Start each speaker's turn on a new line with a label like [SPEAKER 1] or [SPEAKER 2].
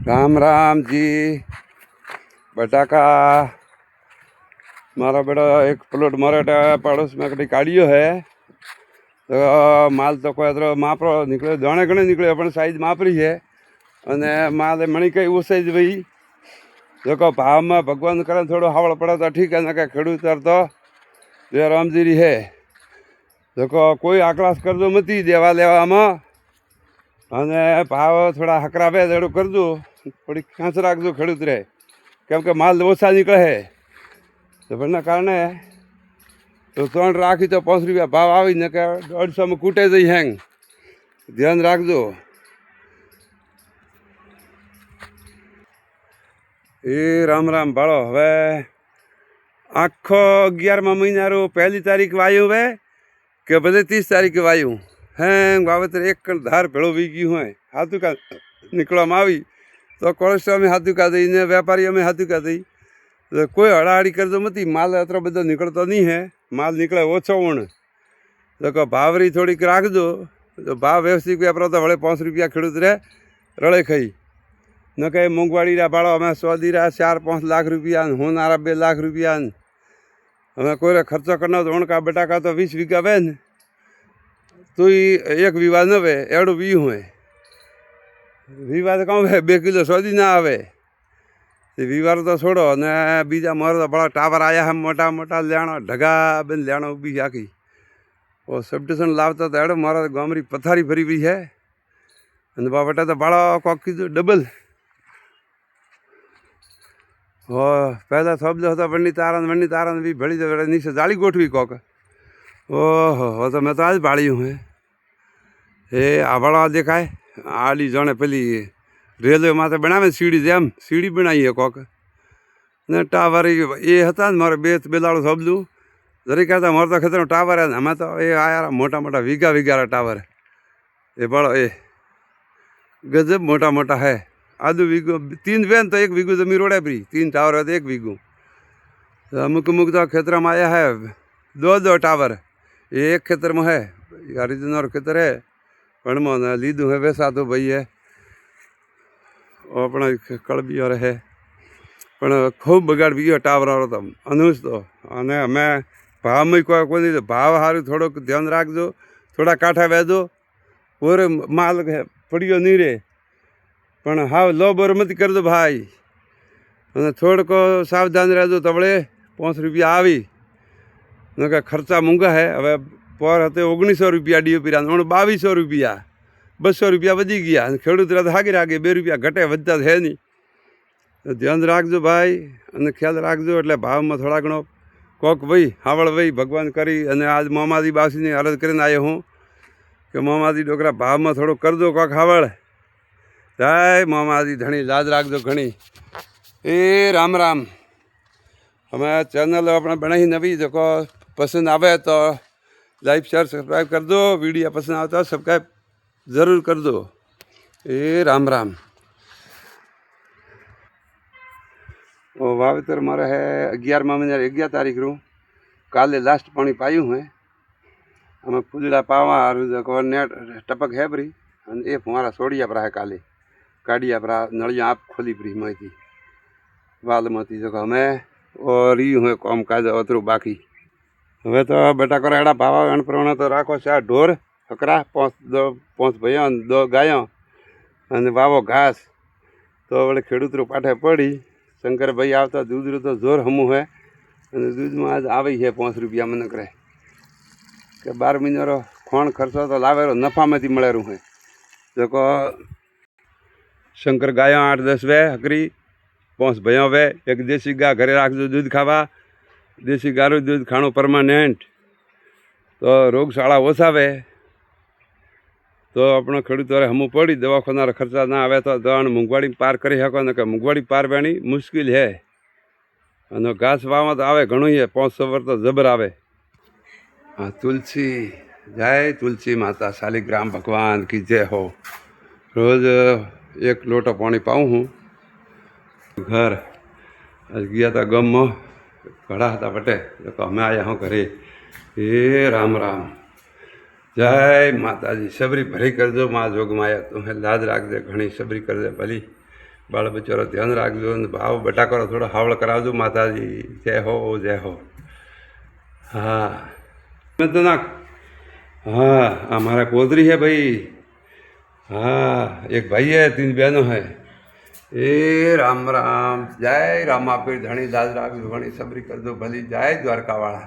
[SPEAKER 1] राम राम जी। बटाका मारा बेटा एक प्लॉट मराठा पड़ोस में कभी काढ़ियो है तो माल तो कोई अदर मापरो निकले दाणे घणे निकले अपन साइज मापरी है अने माल मणी कई उसे ज भाई देखो भाव में भगवान करे थोड़ा हावड़ पड़े तो ठीक है, ना क्या खेडूत तो जय रामजीरी है। देखो कोई आकलास कर दो मती देवा लेवा में अने भाव थोड़ा हकरा बे एड़ो कर दो, थोड़ी खेंच राखजो खेडूत रहे केम के माल ओछा निकले है तो बना कारण तो 3 राखी तो 5 रुपया भाव आई न के 150 में कूटे जई हैंग, ध्यान राखजो। ए राम राम बाळो हवे आखो 11मा महीना पहली तारीख वायु वे के बधे 30 तारीख वायु हैं वावेतर एक धार भेड़ो वी गयु है। हाथू का निकलवा आवी तो कोलेस्ट्रॉल में हाथू का दई ने व्यापारी में हाथू का दई तो कोई हड़ाहड़ी कर दो मती। माल अतरो बधो निकलतो नहीं है, माल निकले ओछो वण तो भावरी थोड़ीक राखजो तो भाव व्यवस्थित व्यापार तो वळे 5 रुपया खेडूत रे रड़े खाई न कहीं मोंघवाड़ी रा भाड़ो अमे 100 दी रहा 4-5 लाख रुपया होनारा 2 लाख रुपया हमें कोई खर्चो करना तो का बटाका तो 20 वीघा वे न तो ही 1 वीघा न वे एड़ो 20 हुए वीघा तो कौन वे 2 किलो 100 दी ना आवे वीवार तो छोड़ो ने बीजा मोर तो बड़ा टावर आया है मोटा मोटा लियाणो ढगा बन लियाणो उभी आखी और सब स्टेशन लावता तो एड़ो मारा गामरी पथारी भरी हुई है अने बाबटा तो बड़ा कोक कीधुं डबल हो पहला थोप दो तो वन्नी तारन भी भड़ी तो नीचे जाली गोठवी कोक ओहो हो तो मैं तो आज भाड़ी हूँ हे आवाड़ा देखाय आली जाने पेली रेलवे माथे बनावे सीढ़ी जेम सीढ़ी बनाई है कोक ने टावर ये हता मारे बेलाड़ो थोपदू जरी कहता मोर तो खेतर टावर है हमें तो ये आया मोटा मोटा वीघा वीघा टावर ये बड़ो ये गजब मोटा मोटा है आधु वीघो 3 वेन तो 1 वीघो जमीन रोड़े परी 3 टावर है तो 1 वीघो तो अमुक अमुक तो खेतर में आया है 2 टावर ये एक खेतर में है हरिजन खेतर है पण में लीधु है वैसा तो भाई है अपना कड़बी और है पण खूब बगाड़ भी टावर वालों तो अनुज तो अने अमे भाव में कोई तो भाव हारू थोड़ो ध्यान राखजो थोड़ा काठा वेदो पूरे माल पड़ियो नहीं रे पण हाव लो बोर मत कर दो भाई अने थोड़ को सावधान रहजो तबड़े 5 रुपया आवी न के खर्चा मूंगा है हवे पर हते 1900 रुपया डीओपी रा 2200 रुपया 200 रुपया वधी गया खेडूत रा हागी रागे 2 रुपया घटे वधता है नहीं तो ध्यान राखजो भाई अने ख्याल राखजो एटले भाव में थोड़ा घणो कोक भाई हावड़ भाई भगवान करी अने आज मोमादी बासी ने अर्ज करीने आयो हूँ कि मोमादी डोकरा भाव में थोड़ो कर दो कोक हावड़ जय मोमादी धणी लाज राखजो घणी। ए राम राम हमें चैनल अपने बनाई नवी देखो पसंद आवे तो लाइक शेयर सब्सक्राइब कर दो, वीडियो पसंद आता सब्सक्राइब ज़रूर कर दो। ए राम राम वो वावेतर मारे है 11मा महीना 11 तारीख रू काले लास्ट पानी पायु है हमें फूलड़ा पावा देखो नेट टपक है बरी ये हमारा सोड़िया पर है काले काढ़िया पर नलिया आप खोली परी माती वाल माती देखो हमें और यू है कम काज अतरू बाकी हमें तो बेटा कर एड़ा भावा अनप्रमाण तो राखो चार ढोर हकरा 5 भैया 2 गायों अने वावो घास तो वळे खेडूत पाठे पड़ी शंकर भाई आता दूध रो तो जोर हमू है अने दूध में आज आवी है 5 रुपया मन करे के 12 महीना रो खोण खर्चो तो लावेरो नफा में मळे रू है देखो शंकर गायों 8-10 वे हकरी 5 भैया वे एक देसी गाय घरे राखजो दूध खावा देसी गायरू दूध खाणो परमानेंट तो रोगशाला ओछा वे तो अपना खेडूत हमू पड़ी दवाखाना खर्चा ना आवे तो दवा मोंघवाड़ी पार करी सको न मोंघवाड़ी पार बेणी मुश्किल है अने घास वावा तो आवे घणो ही है 500 वर तो जबर आवे। हाँ तुलसी जय तुलसी माता शालिग्राम भगवान की जय हो। रोज 1 लोटो पानी पाऊँ हूँ घर आज गया था गम में घड़ा था बटे तो हमें आया हूँ घरे। ए राम राम जय माता जी सबरी भरी कर दो माँ जोग माया तुम्हें लाज राख दे घनी सबरी कर दे भली બાળ બચારો ધ્યાન રાખજો અને ભાવ બટાકાનો થોડો હાવળ કરાવજો માતાજી જય હો જય હો हाँ मैं तो ना हाँ हमारा कोदरी है भाई हाँ एक भाई है 3 बहनों है ए राम राम जय रामा पीर धनी दास राग घणी सबरी कर दो भली जय द्वारका वाला।